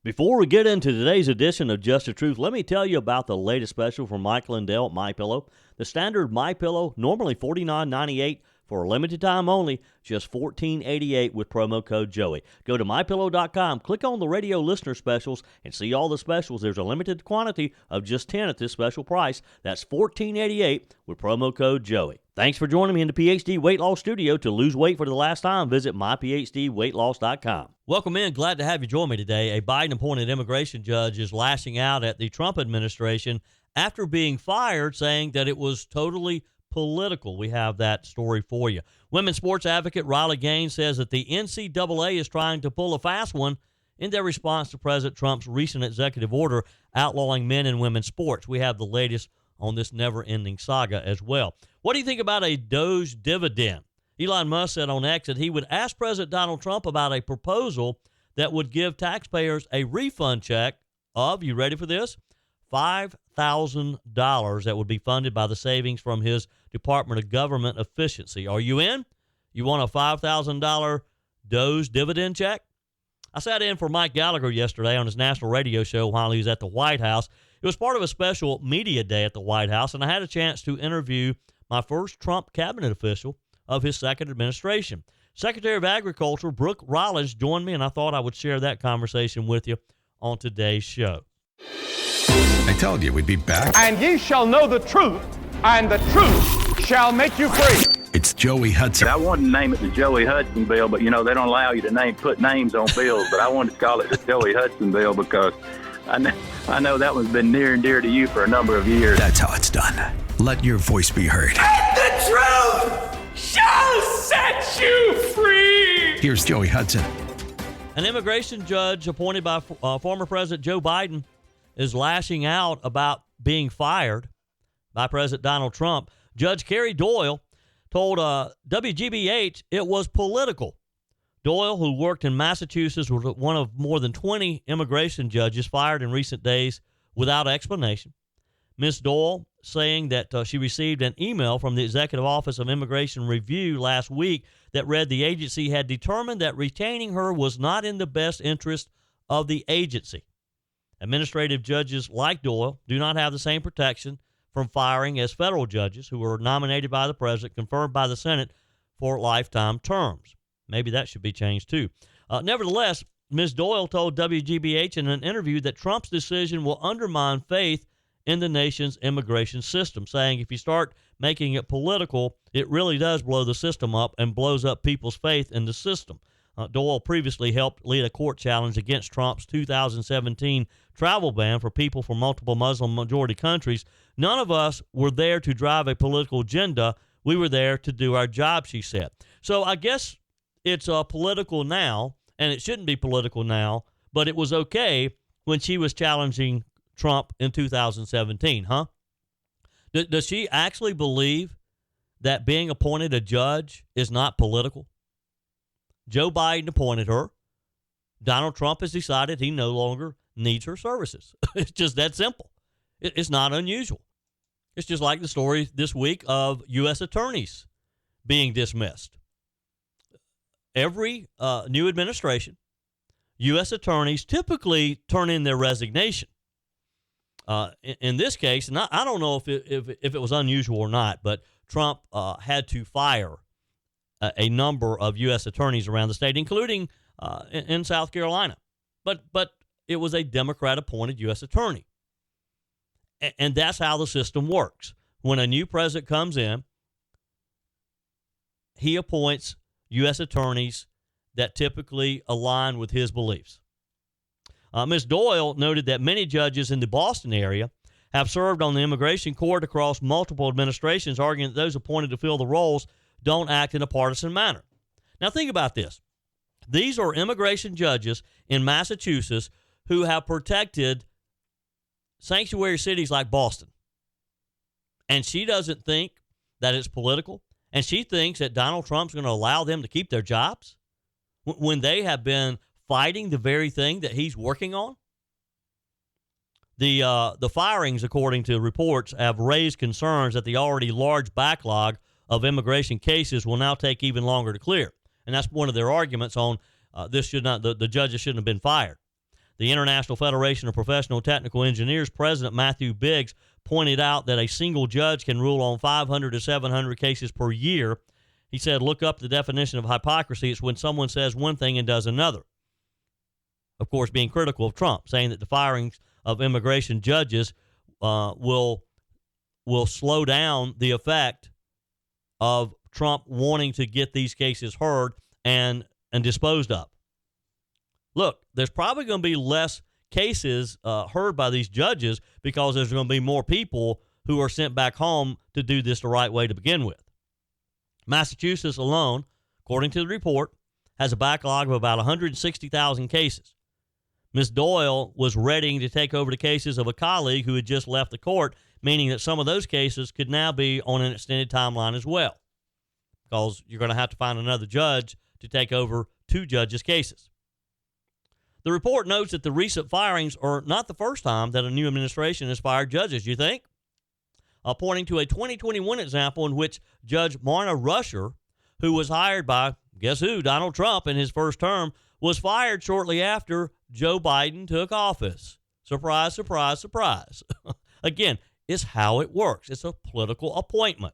Before we get into today's edition of Just the Truth, let me tell you about the latest special from Mike Lindell at MyPillow. The standard MyPillow, normally $49.98 for a limited time only, just $14.88 with promo code Joey. Go to MyPillow.com, click on the radio listener specials, and see all the specials. There's a limited quantity of just 10 at this special price. That's $14.88 with promo code Joey. Thanks for joining me in the PhD Weight Loss Studio. To lose weight for the last time, visit myphdweightloss.com. Welcome in. Glad to have you join me today. A Biden-appointed immigration judge is lashing out at the Trump administration after being fired, saying that it was totally political. We have that story for you. Women's sports advocate Riley Gaines says that the NCAA is trying to pull a fast one in their response to President Trump's recent executive order outlawing men and women's sports. We have the latest on this never-ending saga as well. What do you think about a DOGE dividend? Elon Musk said on X that he would ask President Donald Trump about a proposal that would give taxpayers a refund check of, you ready for this, $5,000 that would be funded by the savings from his Department of Government Efficiency. Are you in? You want a $5,000 DOGE dividend check? I sat in for Mike Gallagher yesterday on his national radio show while he was at the White House. It was part of a special media day at the White House, and I had a chance to interview my first Trump cabinet official of his second administration. Secretary of Agriculture Brooke Rollins joined me, and I thought I would share that conversation with you on today's show. I told you we'd be back. And ye shall know the truth, and the truth shall make you free. It's Joey Hudson. I wanted to name it the Joey Hudson bill, but, they don't allow you to put names on bills. But I wanted to call it the Joey Hudson bill because I know that one's been near and dear to you for a number of years. That's how it's done. Let your voice be heard. And the truth shall set you free. Here's Joey Hudson. An immigration judge appointed by former President Joe Biden is lashing out about being fired by President Donald Trump. Judge Carrie Doyle told WGBH it was political. Doyle, who worked in Massachusetts, was one of more than 20 immigration judges fired in recent days without explanation. Ms. Doyle saying that she received an email from the Executive Office of Immigration Review last week that read the agency had determined that retaining her was not in the best interest of the agency. Administrative judges like Doyle do not have the same protection from firing as federal judges who are nominated by the president, confirmed by the Senate for lifetime terms. Maybe that should be changed too. Nevertheless, Ms. Doyle told WGBH in an interview that Trump's decision will undermine faith in the nation's immigration system, saying if you start making it political, it really does blow the system up and blows up people's faith in the system. Doyle previously helped lead a court challenge against Trump's 2017 travel ban for people from multiple Muslim-majority countries. None of us were there to drive a political agenda. We were there to do our job, she said. So I guess it's political now, and it shouldn't be political now, but it was okay when she was challenging Trump in 2017, huh? Does she actually believe that being appointed a judge is not political? Joe Biden appointed her. Donald Trump has decided he no longer needs her services. It's just that simple. It's not unusual. It's just like the story this week of U.S. attorneys being dismissed. Every new administration, U.S. attorneys typically turn in their resignation. In this case, and I don't know if it was unusual or not, but Trump had to fire a number of U.S. attorneys around the state, including in South Carolina. But it was a Democrat-appointed U.S. attorney. And that's how the system works. When a new president comes in, he appoints U.S. attorneys that typically align with his beliefs. Ms. Doyle noted that many judges in the Boston area have served on the immigration court across multiple administrations, arguing that those appointed to fill the roles don't act in a partisan manner. Now think about this. These are immigration judges in Massachusetts who have protected sanctuary cities like Boston. And she doesn't think that it's political. And she thinks that Donald Trump's going to allow them to keep their jobs when they have been fighting the very thing that he's working on. The firings, according to reports, have raised concerns that the already large backlog of immigration cases will now take even longer to clear. And that's one of their arguments on the judges shouldn't have been fired. The International Federation of Professional Technical Engineers President Matthew Biggs pointed out that a single judge can rule on 500 to 700 cases per year. He said, look up the definition of hypocrisy. It's when someone says one thing and does another. Of course, being critical of Trump, saying that the firings of immigration judges will slow down the effect of Trump wanting to get these cases heard and disposed of. Look, there's probably going to be less cases heard by these judges because there's going to be more people who are sent back home to do this the right way to begin with. Massachusetts alone, according to the report, has a backlog of about 160,000 cases. Ms. Doyle was ready to take over the cases of a colleague who had just left the court, meaning that some of those cases could now be on an extended timeline as well, because you're going to have to find another judge to take over two judges' cases. The report notes that the recent firings are not the first time that a new administration has fired judges, you think? Pointing to a 2021 example in which Judge Marna Rusher, who was hired by, guess who, Donald Trump in his first term, was fired shortly after Joe Biden took office. Surprise, surprise, surprise. Again, it's how it works. It's a political appointment.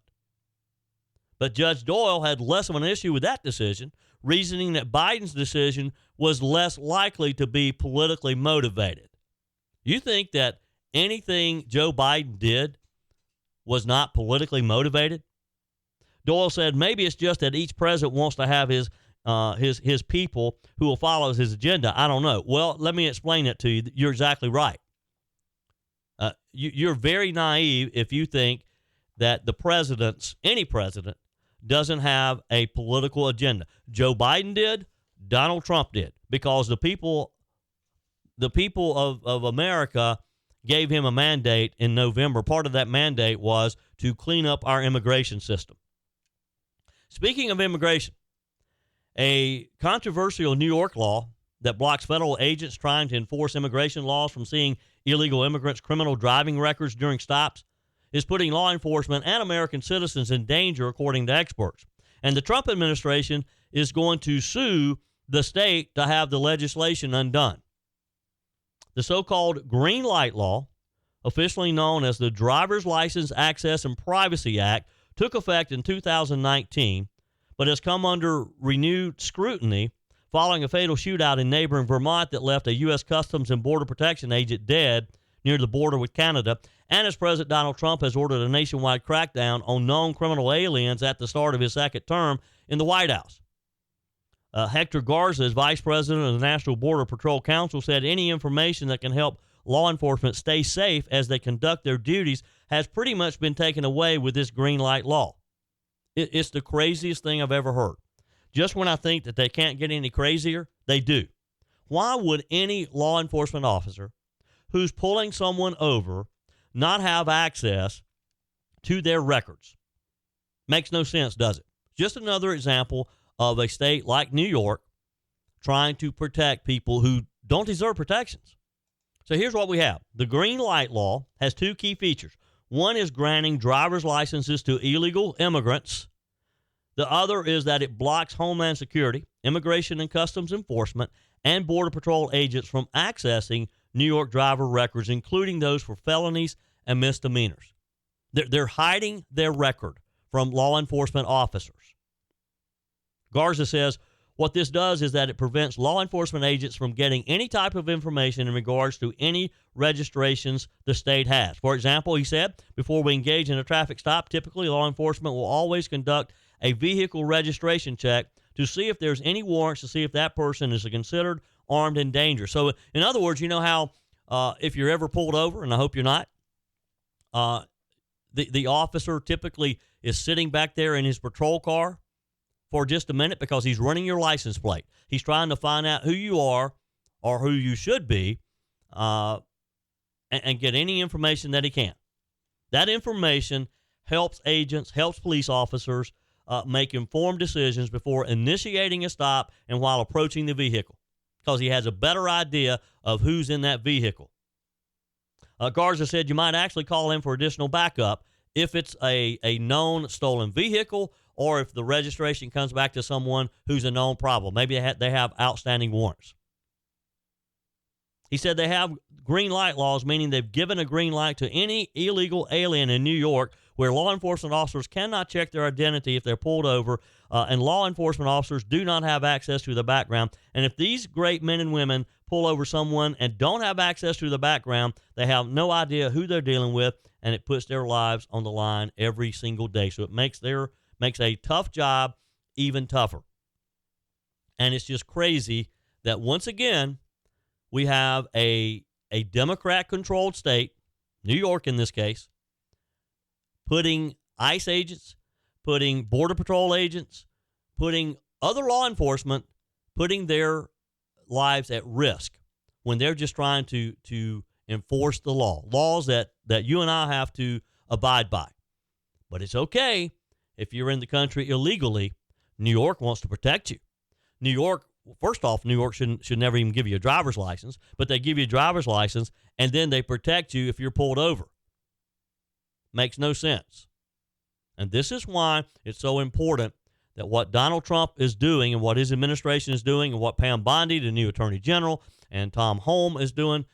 But Judge Doyle had less of an issue with that decision, reasoning that Biden's decision was less likely to be politically motivated. You think that anything Joe Biden did was not politically motivated? Doyle said maybe it's just that each president wants to have his people who will follow his agenda. I don't know. Well, let me explain it to you. You're exactly right. You're very naive if you think that any president, doesn't have a political agenda. Joe Biden did, Donald Trump did, because the people of America gave him a mandate in November. Part of that mandate was to clean up our immigration system. Speaking of immigration, a controversial New York law that blocks federal agents trying to enforce immigration laws from seeing illegal immigrants' criminal driving records during stops is putting law enforcement and American citizens in danger, according to experts. And the Trump administration is going to sue the state to have the legislation undone. The so-called Green Light Law, officially known as the Driver's License Access and Privacy Act, took effect in 2019, but has come under renewed scrutiny following a fatal shootout in neighboring Vermont that left a U.S. Customs and Border Protection agent dead near the border with Canada, and as President Donald Trump has ordered a nationwide crackdown on known criminal aliens at the start of his second term in the White House. Hector Garza, vice president of the National Border Patrol Council, said any information that can help law enforcement stay safe as they conduct their duties has pretty much been taken away with this green light law. It's the craziest thing I've ever heard. Just when I think that they can't get any crazier, they do. Why would any law enforcement officer who's pulling someone over not have access to their records? Makes no sense, does it? Just another example of a state like New York trying to protect people who don't deserve protections. So here's what we have. The green light law has two key features. One is granting driver's licenses to illegal immigrants. The other is that it blocks Homeland Security, Immigration and Customs Enforcement, and Border Patrol agents from accessing New York driver records, including those for felonies and misdemeanors. They're hiding their record from law enforcement officers. Garza says what this does is that it prevents law enforcement agents from getting any type of information in regards to any registrations the state has. For example, he said, before we engage in a traffic stop, typically law enforcement will always conduct a vehicle registration check to see if there's any warrants, to see if that person is considered armed and dangerous. So, in other words, you know how if you're ever pulled over, and I hope you're not, the officer typically is sitting back there in his patrol car for just a minute because he's running your license plate. He's trying to find out who you are or who you should be and get any information that he can. That information helps agents, helps police officers make informed decisions before initiating a stop and while approaching the vehicle, because he has a better idea of who's in that vehicle. Garza said you might actually call in for additional backup if it's a known stolen vehicle or if the registration comes back to someone who's a known problem. Maybe they have outstanding warrants. He said they have green light laws, meaning they've given a green light to any illegal alien in New York where law enforcement officers cannot check their identity if they're pulled over, and law enforcement officers do not have access to the background. And if these great men and women pull over someone and don't have access to the background, they have no idea who they're dealing with, and it puts their lives on the line every single day. So it makes a tough job even tougher. And it's just crazy that once again, we have a Democrat-controlled state, New York in this case, putting ICE agents, putting Border Patrol agents, putting other law enforcement, putting their lives at risk when they're just trying to enforce the laws that you and I have to abide by. But it's okay if you're in the country illegally. New York wants to protect you. New York, first off, New York should never even give you a driver's license, but they give you a driver's license, and then they protect you if you're pulled over. Makes no sense. And this is why it's so important that what Donald Trump is doing and what his administration is doing and what Pam Bondi, the new Attorney General, and Tom Holm is doing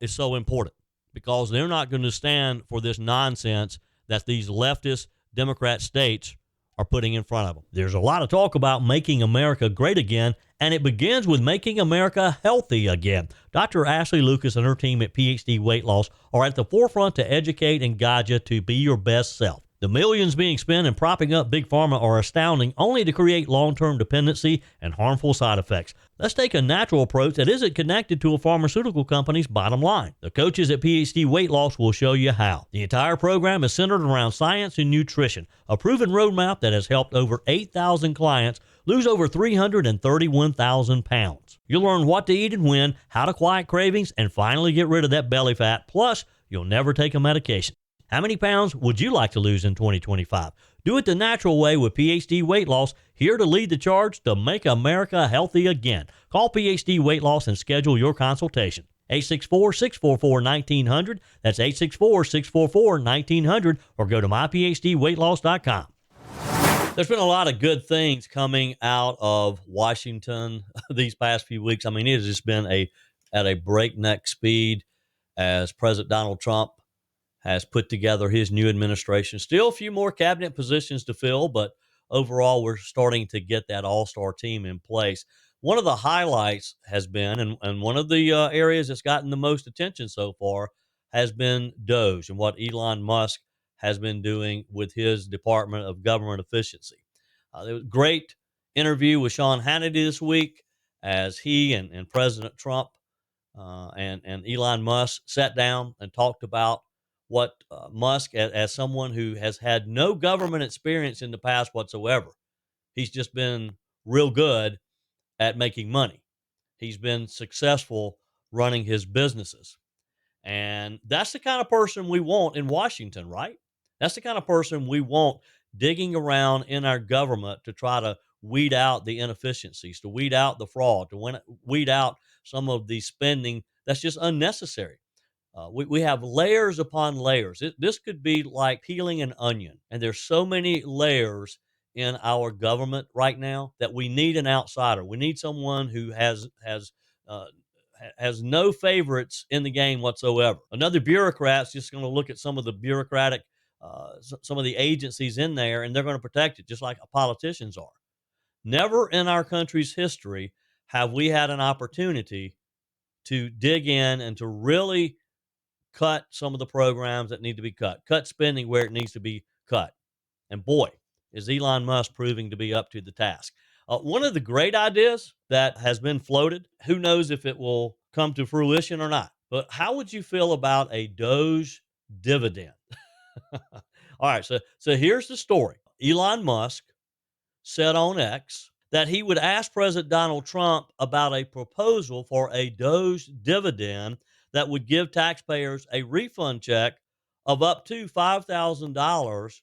is so important, because they're not going to stand for this nonsense that these leftist Democrat states are putting in front of them. There's a lot of talk about making America great again, and it begins with making America healthy again. Dr. Ashley Lucas and her team at PhD Weight Loss are at the forefront to educate and guide you to be your best self. The millions being spent in propping up Big Pharma are astounding, only to create long-term dependency and harmful side effects. Let's take a natural approach that isn't connected to a pharmaceutical company's bottom line. The coaches at PhD Weight Loss will show you how. The entire program is centered around science and nutrition, a proven roadmap that has helped over 8,000 clients lose over 331,000 pounds. You'll learn what to eat and when, how to quiet cravings, and finally get rid of that belly fat. Plus, you'll never take a medication. How many pounds would you like to lose in 2025? Do it the natural way with PhD Weight Loss, here to lead the charge to make America healthy again. Call PhD Weight Loss and schedule your consultation. 864-644-1900. That's 864-644-1900, or go to myphdweightloss.com. There's been a lot of good things coming out of Washington these past few weeks. I mean, it has just been at a breakneck speed as President Donald Trump has put together his new administration. Still a few more cabinet positions to fill, but overall we're starting to get that all-star team in place. One of the highlights has been, and one of the areas that's gotten the most attention so far, has been DOGE and what Elon Musk has been doing with his Department of Government Efficiency. There was a great interview with Sean Hannity this week as he and President Trump and Elon Musk sat down and talked about what Musk, as someone who has had no government experience in the past whatsoever, he's just been real good at making money. He's been successful running his businesses. And that's the kind of person we want in Washington, right? That's the kind of person we want digging around in our government to try to weed out the inefficiencies, to weed out the fraud, to weed out some of the spending that's just unnecessary. We have layers upon layers. This could be like peeling an onion. And there's so many layers in our government right now that we need an outsider. We need someone who has no favorites in the game whatsoever. Another bureaucrat's just going to look at some of the bureaucratic, some of the agencies in there, and they're going to protect it just like politicians are. Never in our country's history have we had an opportunity to dig in and to really cut some of the programs that need to be cut spending where it needs to be cut. And boy, is Elon Musk proving to be up to the task. One of the great ideas that has been floated, who knows if it will come to fruition or not, but how would you feel about a DOGE dividend? All right, so here's the story. Elon Musk said on X that he would ask President Donald Trump about a proposal for a DOGE dividend that would give taxpayers a refund check of up to $5,000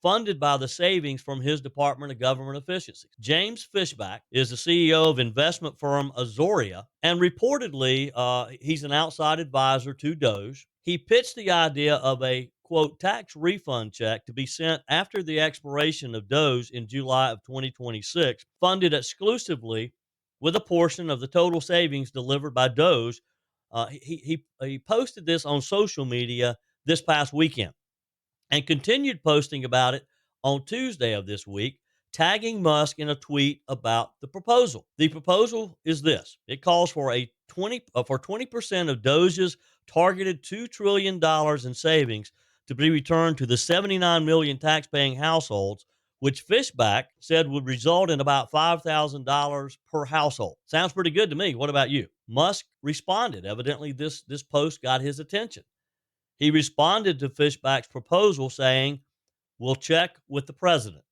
funded by the savings from his Department of Government Efficiency. James Fishback is the CEO of investment firm Azoria, and reportedly he's an outside advisor to DOGE. He pitched the idea of a, quote, tax refund check to be sent after the expiration of DOGE in July of 2026, funded exclusively with a portion of the total savings delivered by DOGE He posted this on social media this past weekend and continued posting about it on Tuesday of this week, tagging Musk in a tweet about the proposal. The proposal is this: it calls for 20% of DOGE's targeted $2 trillion in savings to be returned to the 79 million tax-paying households, which Fishback said would result in about $5,000 per household. Sounds pretty good to me. What about you? Musk responded. Evidently, this post got his attention. He responded to Fishback's proposal saying, "We'll check with the president."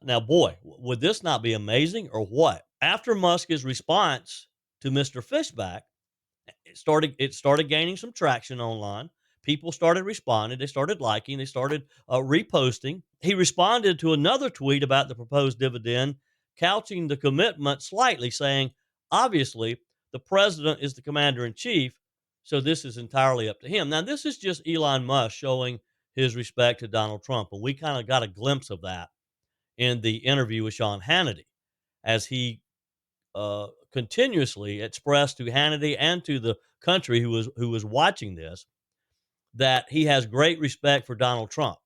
Now, boy, would this not be amazing or what? After Musk's response to Mr. Fishback, it started gaining some traction online. People started responding. They started liking. They started reposting. He responded to another tweet about the proposed dividend, couching the commitment slightly, saying, "Obviously, the president is the commander in chief, so this is entirely up to him." Now, this is just Elon Musk showing his respect to Donald Trump, and we kind of got a glimpse of that in the interview with Sean Hannity, as he continuously expressed to Hannity and to the country who was watching this that he has great respect for Donald Trump,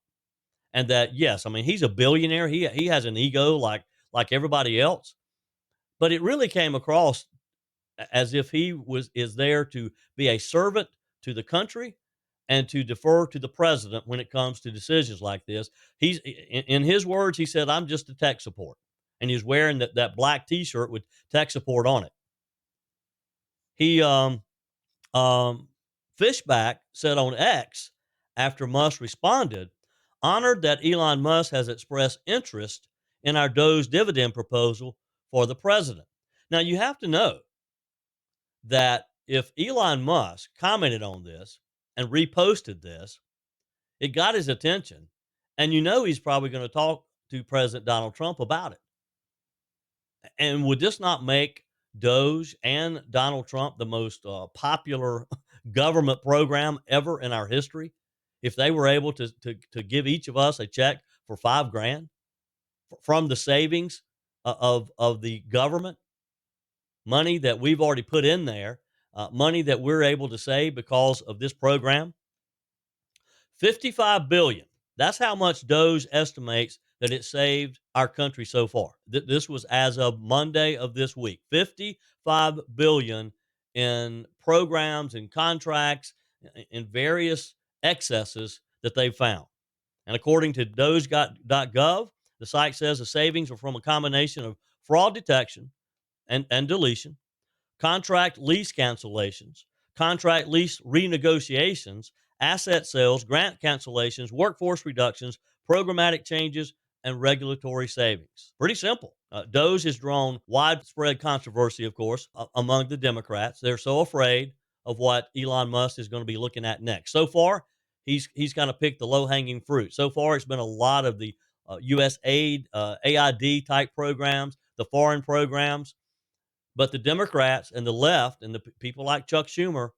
and that, yes, I mean, he's a billionaire. He has an ego like everybody else, but it really came across as if he is there to be a servant to the country and to defer to the president when it comes to decisions like this. He's, in his words, he said, "I'm just a tech support," and he's wearing that black T-shirt with tech support on it. He Fishback said on X, after Musk responded, "Honored that Elon Musk has expressed interest in our DOGE dividend proposal for the president." Now, you have to know that if Elon Musk commented on this and reposted this, it got his attention. And he's probably going to talk to President Donald Trump about it. And would this not make DOGE and Donald Trump the most popular government program ever in our history if they were able to give each of us a check for $5,000 from the savings of the government, money that we've already put in there, money that we're able to save because of this program? $55 billion. That's how much DOGE estimates that it saved our country so far. This was as of Monday of this week. $55 billion in programs and contracts and various excesses that they've found. And according to doge.gov, the site says the savings are from a combination of fraud detection and deletion, contract lease cancellations, contract lease renegotiations, asset sales, grant cancellations, workforce reductions, programmatic changes, and regulatory savings. Pretty simple. DOGE has drawn widespread controversy, of course, among the Democrats. They're so afraid of what Elon Musk is going to be looking at next. So far, he's kind of picked the low-hanging fruit. So far, it's been a lot of the U.S. aid, AID type programs, the foreign programs. But the Democrats and the left and the people like Chuck Schumer,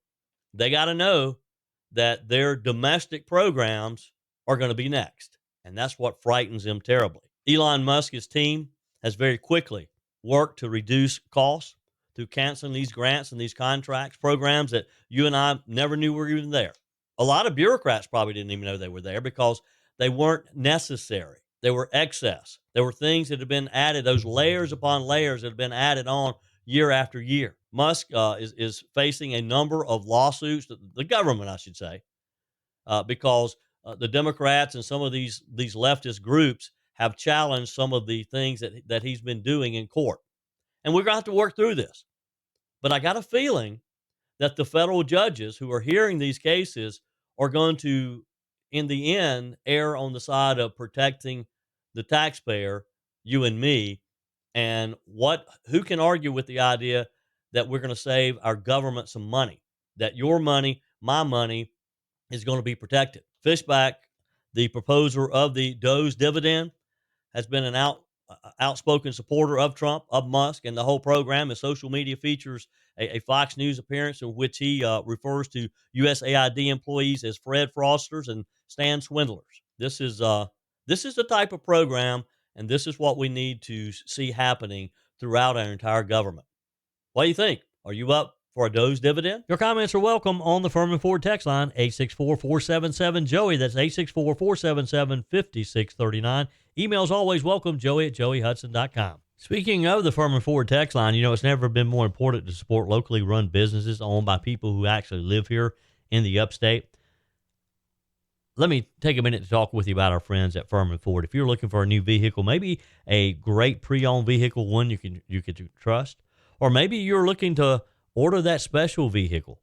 they got to know that their domestic programs are going to be next. And that's what frightens them terribly. Elon Musk's team has very quickly worked to reduce costs through canceling these grants and these contracts, programs that you and I never knew were even there. A lot of bureaucrats probably didn't even know they were there because they weren't necessary. They were excess. There were things that had been added, those layers upon layers that had been added on year after year. Musk is facing a number of lawsuits, the government, I should say, because the Democrats and some of these leftist groups have challenged some of the things that he's been doing in court. And we're going to have to work through this. But I got a feeling that the federal judges who are hearing these cases are going to, in the end, err on the side of protecting the taxpayer, you and me. And who can argue with the idea that we're going to save our government some money, that your money, my money, is going to be protected? Fishback, the proposer of the DOGE dividend, has been an outspoken supporter of Trump, of Musk, and the whole program. His social media features a Fox News appearance in which he refers to USAID employees as Fred Frosters and Stan Swindlers. This is the type of program, and this is what we need to see happening throughout our entire government. What do you think? Are you up for a DOGE dividend? Your comments are welcome on the Firmin Ford text line, 864-477-JOEY. That's 864-477-5639. Emails always welcome, joey@joeyhudson.com. Speaking of the Firmin Ford text line, it's never been more important to support locally run businesses owned by people who actually live here in the upstate. Let me take a minute to talk with you about our friends at Firmin Ford. If you're looking for a new vehicle, maybe a great pre-owned vehicle, one you can trust, or maybe you're looking to order that special vehicle.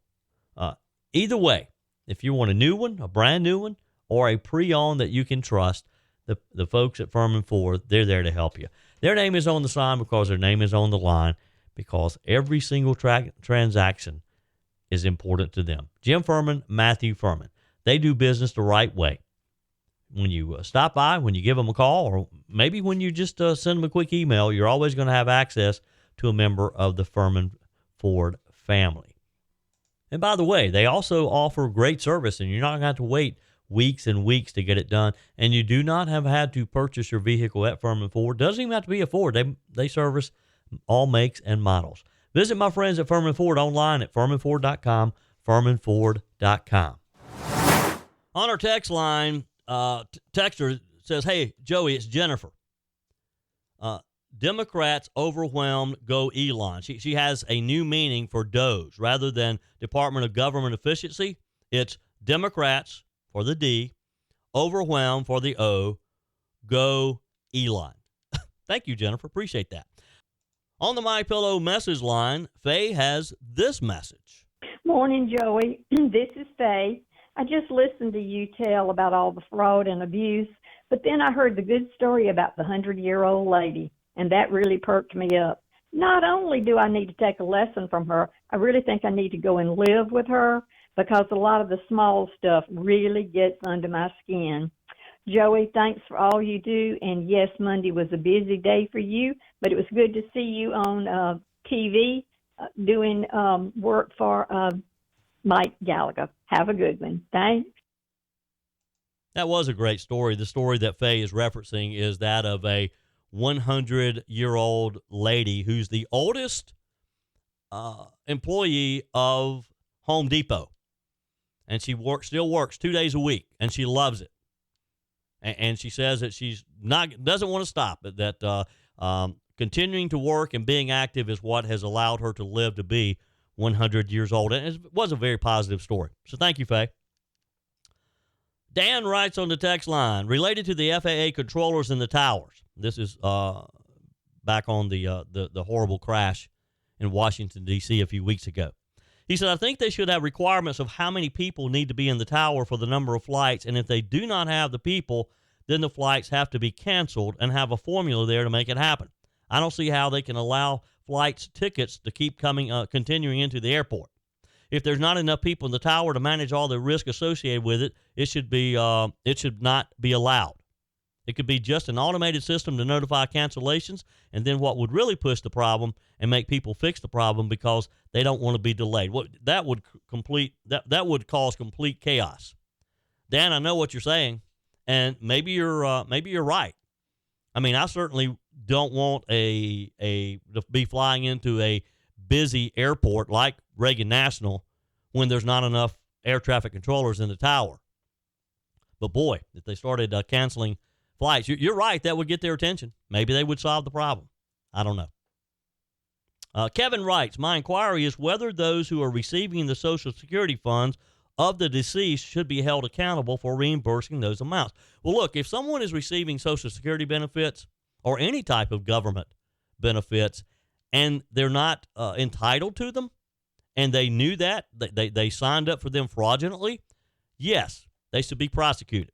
Either way, if you want a new one, a brand new one, or a pre-owned that you can trust, the folks at Firmin Ford, they're there to help you. Their name is on the sign because their name is on the line, because every single transaction is important to them. Jim Firmin, Matthew Firmin. They do business the right way. When you stop by, when you give them a call, or maybe when you just send them a quick email, you're always going to have access to a member of the Firmin Ford family. And by the way, they also offer great service, and you're not going to have to wait weeks and weeks to get it done. And you do not have had to purchase your vehicle at Firmin Ford. Doesn't even have to be a Ford. They service all makes and models. Visit my friends at Firmin Ford online at firminford.com, firminford.com. On our text line, texter says, "Hey, Joey, it's Jennifer. Democrats overwhelmed, go Elon." She has a new meaning for DOGE. Rather than Department of Government Efficiency, it's Democrats for the D, overwhelmed for the O, go Elon. Thank you, Jennifer. Appreciate that. On the MyPillow message line, Faye has this message. Morning, Joey. This is Faye. I just listened to you tell about all the fraud and abuse, but then I heard the good story about the 100-year-old lady, and that really perked me up. Not only do I need to take a lesson from her, I really think I need to go and live with her, because a lot of the small stuff really gets under my skin. Joey, thanks for all you do, and yes, Monday was a busy day for you, but it was good to see you on TV doing work for Mike Gallagher. Have a good one. Thanks. That was a great story. The story that Faye is referencing is that of a 100-year-old lady who's the oldest employee of Home Depot. And she still works 2 days a week, and she loves it. And she says that doesn't want to stop, but that continuing to work and being active is what has allowed her to live to be 100 years old. And it was a very positive story. So thank you, Faye. Dan writes on the text line, related to the FAA controllers in the towers. This is back on the horrible crash in Washington, D.C. a few weeks ago. He said, I think they should have requirements of how many people need to be in the tower for the number of flights. And if they do not have the people, then the flights have to be canceled and have a formula there to make it happen. I don't see how they can allow flights tickets to keep continuing into the airport. If there's not enough people in the tower to manage all the risk associated with it, it should not be allowed. It could be just an automated system to notify cancellations, and then what would really push the problem and make people fix the problem because they don't want to be delayed. That would cause complete chaos. Dan, I know what you're saying, and maybe you're right. I mean, I certainly don't want to be flying into a busy airport like Reagan National when there's not enough air traffic controllers in the tower. But boy, if they started canceling flights, you're right, that would get their attention. Maybe they would solve the problem. I don't know. Kevin writes, my inquiry is whether those who are receiving the Social Security funds of the deceased should be held accountable for reimbursing those amounts. Well, look, if someone is receiving Social Security benefits or any type of government benefits and they're not entitled to them, and they knew that, they signed up for them fraudulently, yes, they should be prosecuted.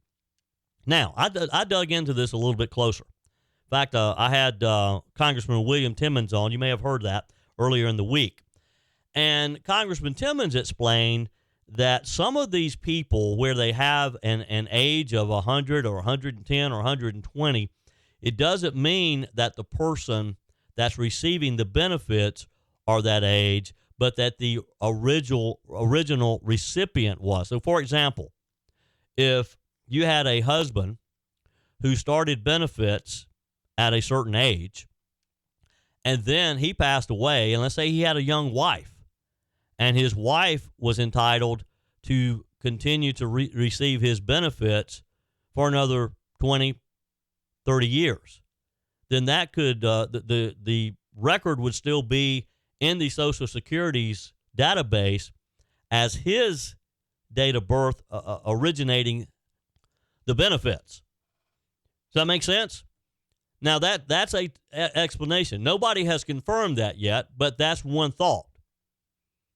Now, I dug into this a little bit closer. In fact, I had Congressman William Timmons on. You may have heard that earlier in the week. And Congressman Timmons explained that some of these people where they have an age of 100 or 110 or 120, it doesn't mean that the person that's receiving the benefits are that age, but that the original recipient was. So, for example, if you had a husband who started benefits at a certain age, and then he passed away, and let's say he had a young wife, and his wife was entitled to continue to receive his benefits for another 20, 30 years, then that could the record would still be in the Social Security's database as his date of birth originating the benefits. Does that make sense? Now, that's a explanation. Nobody has confirmed that yet, but that's one thought.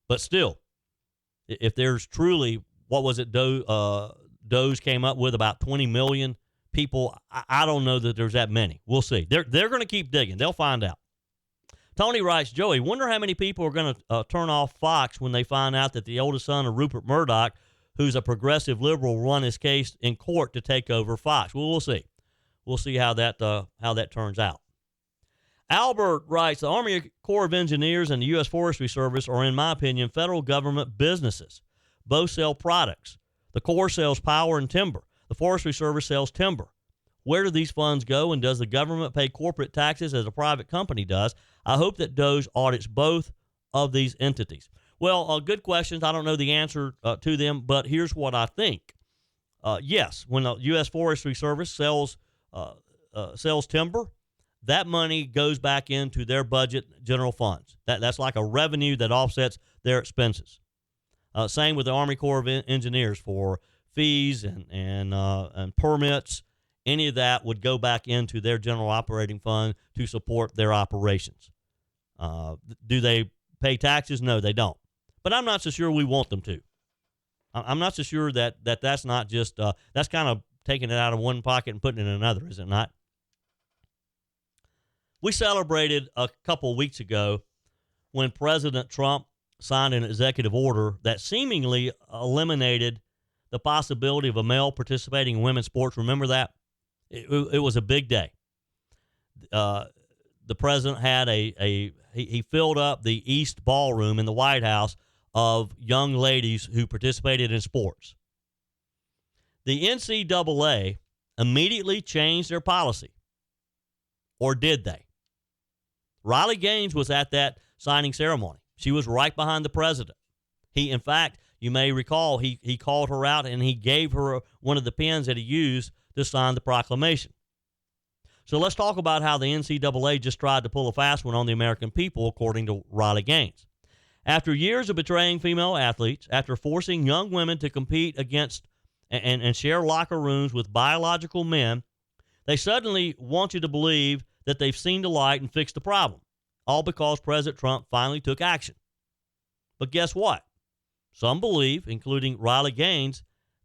But still, if there's truly, what was it, DOGE came up with about 20 million people, I don't know that there's that many. We'll see. They're going to keep digging. They'll find out. Tony writes, Joey, wonder how many people are going to turn off Fox when they find out that the oldest son of Rupert Murdoch, who's a progressive liberal, won his case in court to take over Fox. Well, we'll see. We'll see how that turns out. Albert writes, the Army Corps of Engineers and the U.S. Forestry Service are, in my opinion, federal government businesses. Both sell products. The Corps sells power and timber. The Forestry Service sells timber. Where do these funds go, and does the government pay corporate taxes as a private company does? I hope that DOGE audits both of these entities. Well, good questions. I don't know the answer to them, but here's what I think. Yes, when the U.S. Forestry Service sells timber, that money goes back into their budget general funds. That's like a revenue that offsets their expenses. Same with the Army Corps of Engineers for fees and permits. Any of that would go back into their general operating fund to support their operations. Do they pay taxes? No, they don't. But I'm not so sure we want them to. I'm not so sure that's not just, that's kind of taking it out of one pocket and putting it in another, is it not? We celebrated a couple of weeks ago when President Trump signed an executive order that seemingly eliminated the possibility of a male participating in women's sports. Remember that? It was a big day. The president had he filled up the East Ballroom in the White House of young ladies who participated in sports. The NCAA immediately changed their policy. Or did they? Riley Gaines was at that signing ceremony. She was right behind the president. In fact, you may recall, he called her out and he gave her one of the pens that he used to sign the proclamation. So let's talk about how the NCAA just tried to pull a fast one on the American people, according to Riley Gaines. After years of betraying female athletes, after forcing young women to compete against and share locker rooms with biological men, they suddenly want you to believe that they've seen the light and fixed the problem, all because President Trump finally took action. But guess what? Some believe, including Riley Gaines,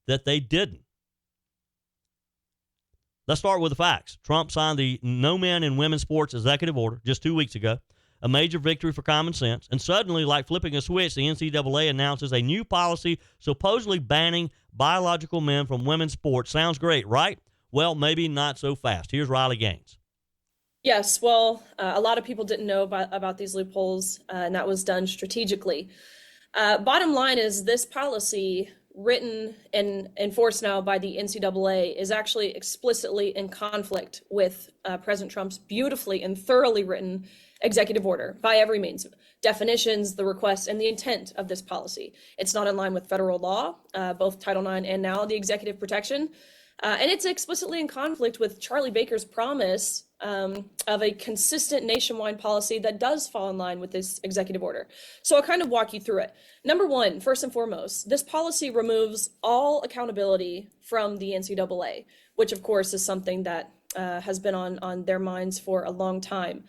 that they didn't. Let's start with the facts. Trump signed the No Men in Women's Sports executive order just 2 weeks ago, a major victory for common sense. And suddenly, like flipping a switch, the NCAA announces a new policy supposedly banning biological men from women's sports. Sounds great, right? Well, maybe not so fast. Here's Riley Gaines. Yes, well, a lot of people didn't know about these loopholes, and that was done strategically. Bottom line is this policy, written and enforced now by the NCAA, is actually explicitly in conflict with President Trump's beautifully and thoroughly written executive order by every means, definitions, the request, and the intent of this policy. It's not in line with federal law, both Title IX and now the executive protection. And it's explicitly in conflict with Charlie Baker's promise of a consistent nationwide policy that does fall in line with this executive order. So I'll kind of walk you through it. Number one, first and foremost, this policy removes all accountability from the NCAA, which of course is something that has been on their minds for a long time.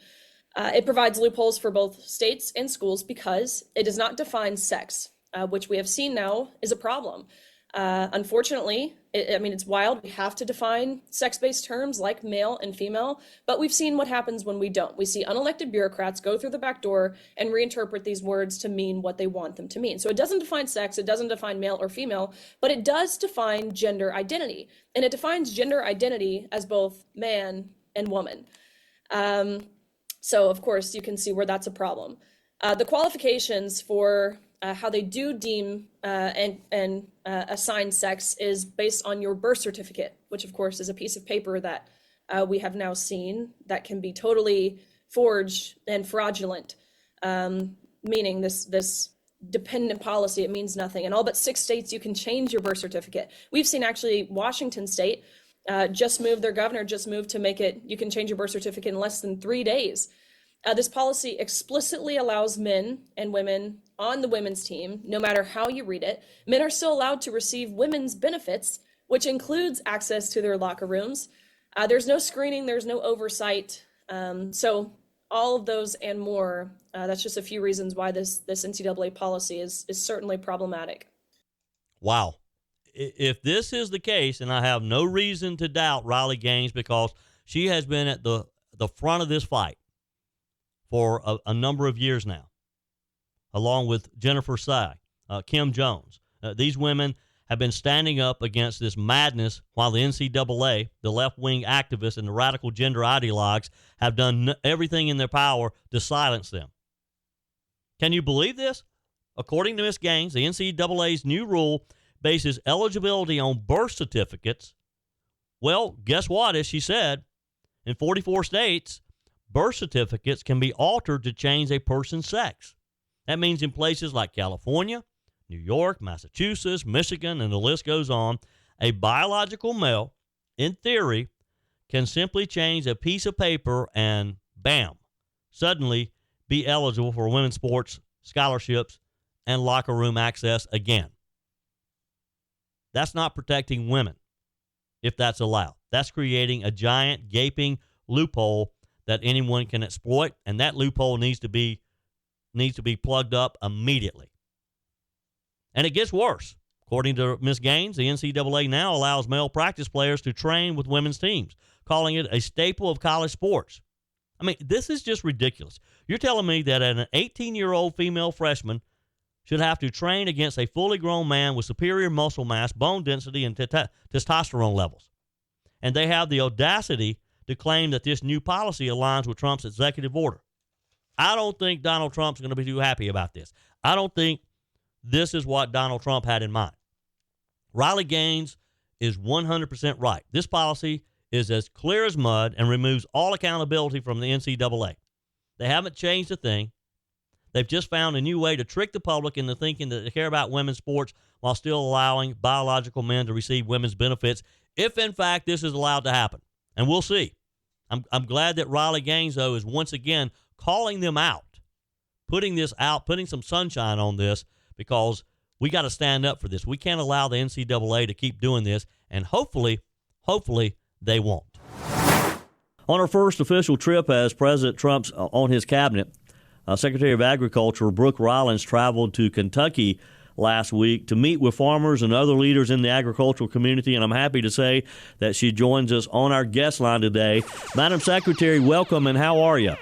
It provides loopholes for both states and schools because it does not define sex, which we have seen now is a problem. Unfortunately, it's wild. We have to define sex-based terms like male and female, but we've seen what happens when we don't. We see unelected bureaucrats go through the back door and reinterpret these words to mean what they want them to mean. So it doesn't define sex, it doesn't define male or female, but it does define gender identity. And it defines gender identity as both man and woman. So of course you can see where that's a problem. The qualifications for how they do deem and assign sex is based on your birth certificate, which of course is a piece of paper that we have now seen that can be totally forged and fraudulent, meaning this dependent policy, it means nothing. In all but 6 states, you can change your birth certificate. We've seen actually Washington State their governor just moved to make it, you can change your birth certificate in less than 3 days. This policy explicitly allows men and women on the women's team, no matter how you read it, men are still allowed to receive women's benefits, which includes access to their locker rooms. There's no screening, there's no oversight. So all of those and more, that's just a few reasons why this NCAA policy is certainly problematic. Wow. If this is the case, and I have no reason to doubt Riley Gaines because she has been at the front of this fight for a number of years now, along with Jennifer Tsai, Kim Jones. These women have been standing up against this madness while the NCAA, the left-wing activists, and the radical gender ideologues have done everything in their power to silence them. Can you believe this? According to Ms. Gaines, the NCAA's new rule bases eligibility on birth certificates. Well, guess what? As she said, in 44 states, birth certificates can be altered to change a person's sex. That means in places like California, New York, Massachusetts, Michigan, and the list goes on, a biological male, in theory, can simply change a piece of paper and, bam, suddenly be eligible for women's sports, scholarships, and locker room access again. That's not protecting women, if that's allowed. That's creating a giant, gaping loophole that anyone can exploit, and that loophole needs to be plugged up immediately. And it gets worse. According to Ms. Gaines, the NCAA now allows male practice players to train with women's teams, calling it a staple of college sports. I mean, this is just ridiculous. You're telling me that an 18-year-old female freshman should have to train against a fully grown man with superior muscle mass, bone density, and testosterone levels. And they have the audacity to claim that this new policy aligns with Trump's executive order. I don't think Donald Trump's going to be too happy about this. I don't think this is what Donald Trump had in mind. Riley Gaines is 100% right. This policy is as clear as mud and removes all accountability from the NCAA. They haven't changed a thing. They've just found a new way to trick the public into thinking that they care about women's sports while still allowing biological men to receive women's benefits, if in fact this is allowed to happen. And we'll see. I'm glad that Riley Gaines, though, is once again calling them out, putting this out, putting some sunshine on this, because we got to stand up for this. We can't allow the NCAA to keep doing this, and hopefully they won't. On her first official trip as President Trump's on his cabinet, Secretary of Agriculture Brooke Rollins traveled to Kentucky last week to meet with farmers and other leaders in the agricultural community, and I'm happy to say that she joins us on our guest line today. Madam Secretary, welcome, and how are you?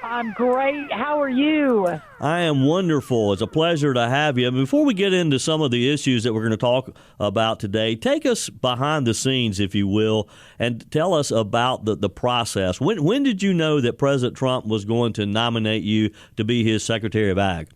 I'm great. How are you? I am wonderful. It's a pleasure to have you. Before we get into some of the issues that we're going to talk about today, take us behind the scenes, if you will, and tell us about the process. When did you know that President Trump was going to nominate you to be his Secretary of Ag?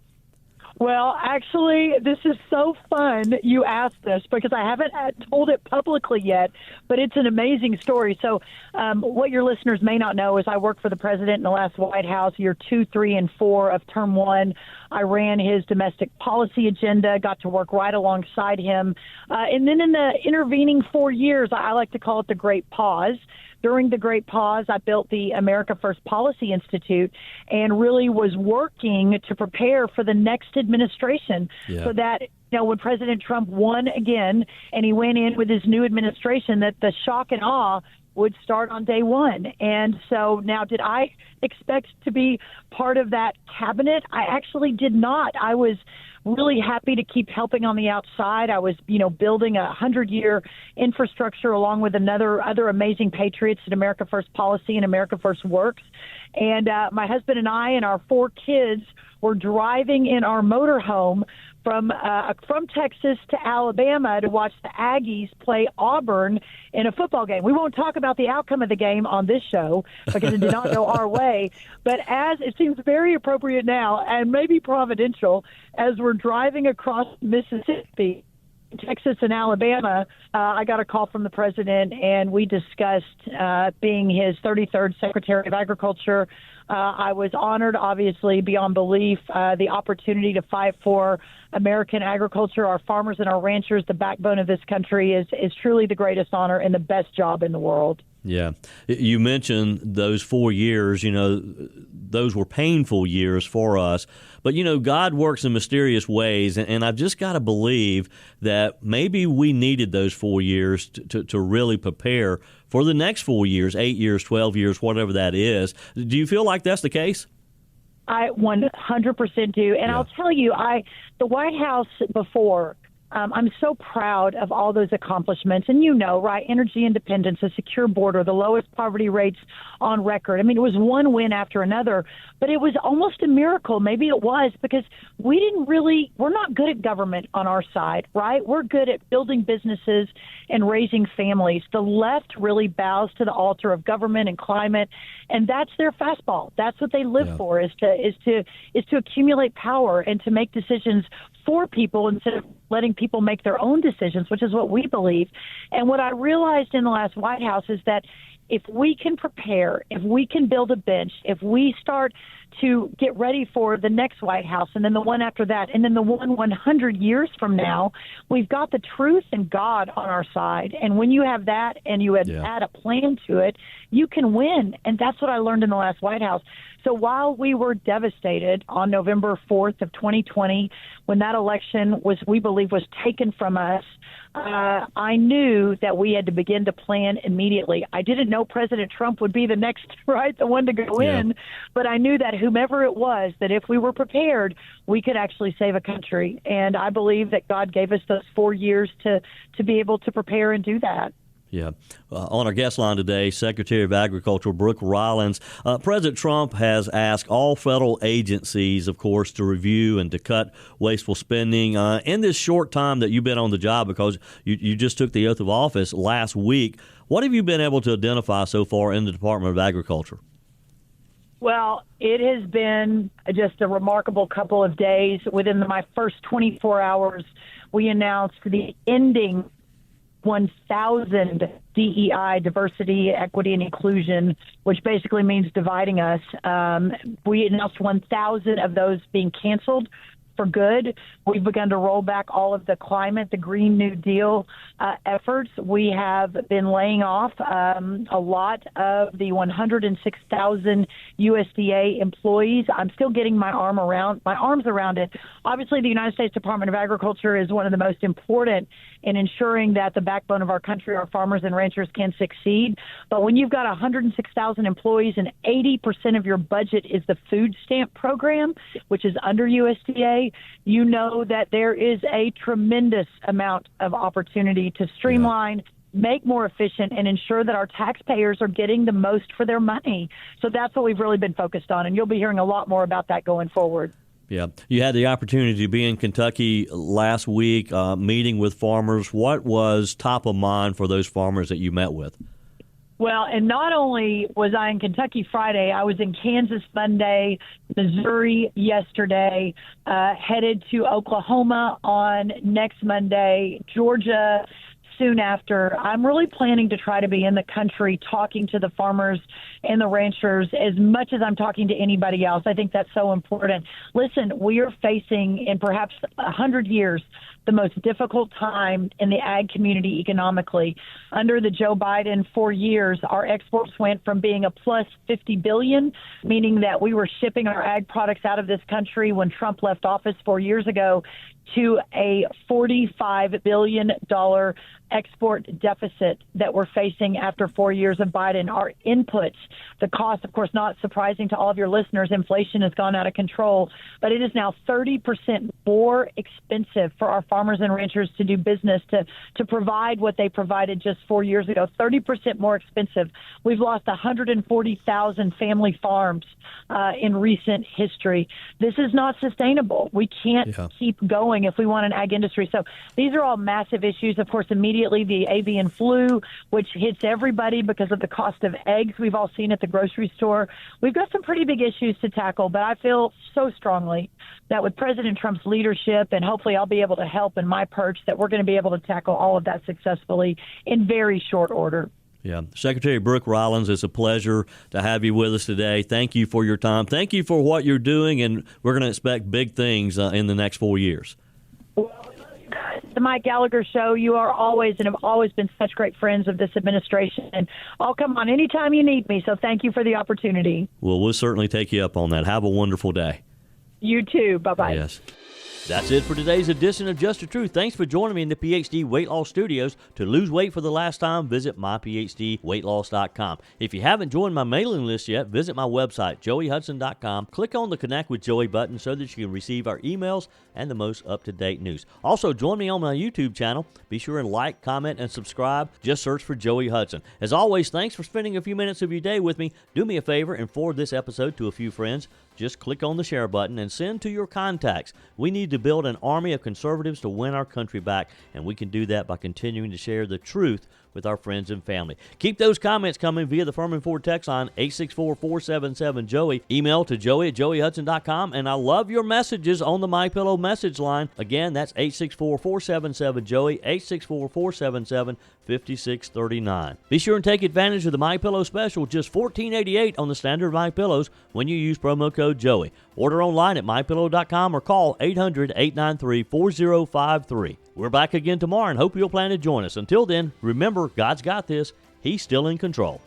Well, actually, this is so fun you asked this because I haven't told it publicly yet, but it's an amazing story. So what your listeners may not know is I worked for the president in the last White House, year 2, 3, and 4 of term 1. I ran his domestic policy agenda, got to work right alongside him. And then in the intervening 4 years, I like to call it the Great Pause. During the Great Pause, I built the America First Policy Institute and really was working to prepare for the next administration so that, when President Trump won again and he went in with his new administration, that the shock and awe would start on day one. And so now, did I expect to be part of that cabinet? I actually did not. I was really happy to keep helping on the outside. I was, building a 100-year infrastructure along with other amazing patriots at America First Policy and America First Works. And my husband and I and our 4 kids were driving in our motorhome from Texas to Alabama to watch the Aggies play Auburn in a football game. We won't talk about the outcome of the game on this show because it did not go our way. But as it seems very appropriate now and maybe providential, as we're driving across Mississippi, Texas and Alabama, I got a call from the president, and we discussed being his 33rd Secretary of Agriculture. I was honored, obviously, beyond belief, the opportunity to fight for American agriculture, our farmers and our ranchers, the backbone of this country, is truly the greatest honor and the best job in the world. Yeah. You mentioned those 4 years, those were painful years for us. But, God works in mysterious ways, and I've just got to believe that maybe we needed those 4 years to really prepare for the next 4 years, 8 years, 12 years, whatever that is. Do you feel like that's the case? I 100% do. And I'll tell you, the White House before, I'm so proud of all those accomplishments. And right, energy independence, a secure border, the lowest poverty rates on record. I mean, it was one win after another, but it was almost a miracle. Maybe it was because we're not good at government on our side, right? We're good at building businesses and raising families. The left really bows to the altar of government and climate, and that's their fastball. That's what they live for, is to accumulate power and to make decisions for people instead of letting people make their own decisions, which is what we believe. And what I realized in the last White House is that if we can prepare, if we can build a bench, if we start to get ready for the next White House and then the one after that and then the one 100 years from now, we've got the truth and God on our side. And when you have that and you add a plan to it, you can win. And that's what I learned in the last White House. So while we were devastated on November 4th of 2020, when that election we believe was taken from us, I knew that we had to begin to plan immediately. I didn't know President Trump would be the next, the one to go in, but I knew that whomever it was, that if we were prepared, we could actually save a country. And I believe that God gave us those 4 years to be able to prepare and do that. Yeah. On our guest line today, Secretary of Agriculture Brooke Rollins. President Trump has asked all federal agencies, of course, to review and to cut wasteful spending. In this short time that you've been on the job, because you just took the oath of office last week, what have you been able to identify so far in the Department of Agriculture? Well, it has been just a remarkable couple of days. Within my first 24 hours, we announced the ending 1,000 DEI, diversity, equity, and inclusion, which basically means dividing us. We announced 1,000 of those being canceled for good. We've begun to roll back all of the climate, the Green New Deal efforts. We have been laying off a lot of the 106,000 USDA employees. I'm still getting my arms around it. Obviously, the United States Department of Agriculture is one of the most important in ensuring that the backbone of our country, our farmers and ranchers, can succeed. But when you've got 106,000 employees and 80% of your budget is the food stamp program, which is under USDA, you know that there is a tremendous amount of opportunity to streamline, make more efficient, and ensure that our taxpayers are getting the most for their money. So that's what we've really been focused on, and you'll be hearing a lot more about that going forward. Yeah. You had the opportunity to be in Kentucky last week meeting with farmers. What was top of mind for those farmers that you met with? Well, and not only was I in Kentucky Friday, I was in Kansas Monday, Missouri yesterday, headed to Oklahoma on next Monday, Georgia soon after. I'm really planning to try to be in the country talking to the farmers and the ranchers as much as I'm talking to anybody else. I think that's so important. Listen, we are facing in perhaps 100 years the most difficult time in the ag community economically. Under the Joe Biden 4 years, our exports went from being a plus 50 billion, meaning that we were shipping our ag products out of this country when Trump left office 4 years ago, to a $45 billion export deficit that we're facing after 4 years of Biden. Our inputs, the cost, of course, not surprising to all of your listeners, inflation has gone out of control, but it is now 30% more expensive for our farmers and ranchers to do business, to provide what they provided just 4 years ago, 30% more expensive. We've lost 140,000 family farms in recent history. This is not sustainable. We can't keep going if we want an ag industry. So these are all massive issues. Of course, immediately immediately the avian flu, which hits everybody because of the cost of eggs we've all seen at the grocery store. We've got some pretty big issues to tackle, but I feel so strongly that with President Trump's leadership, and hopefully I'll be able to help in my perch, that we're going to be able to tackle all of that successfully in very short order. Yeah. Secretary Brooke Rollins, it's a pleasure to have you with us today. Thank you for your time. Thank you for what you're doing, and we're going to expect big things in the next 4 years. The Mike Gallagher Show, you are always and have always been such great friends of this administration, and I'll come on anytime you need me, so thank you for the opportunity. Well, we'll certainly take you up on that. Have a wonderful day. You too. Bye-bye. Yes. That's it for today's edition of Just the Truth. Thanks for joining me in the PhD Weight Loss Studios. To lose weight for the last time, visit myphdweightloss.com. If you haven't joined my mailing list yet, visit my website, joeyhudson.com. Click on the Connect with Joey button so that you can receive our emails and the most up-to-date news. Also, join me on my YouTube channel. Be sure and like, comment, and subscribe. Just search for Joey Hudson. As always, thanks for spending a few minutes of your day with me. Do me a favor and forward this episode to a few friends. Just click on the share button and send to your contacts. We need to build an army of conservatives to win our country back, and we can do that by continuing to share the truth with our friends and family. Keep those comments coming via the Firmin Ford text line, 864-477-JOEY. Email to joey@joeyhudson.com, and I love your messages on the MyPillow message line. Again, that's 864-477-JOEY, 864-477-5639. Be sure and take advantage of the MyPillow special, just $14.88 on the standard MyPillows when you use promo code Joey. Order online at mypillow.com or call 800-893-4053. We're back again tomorrow and hope you'll plan to join us. Until then, remember, God's got this. He's still in control.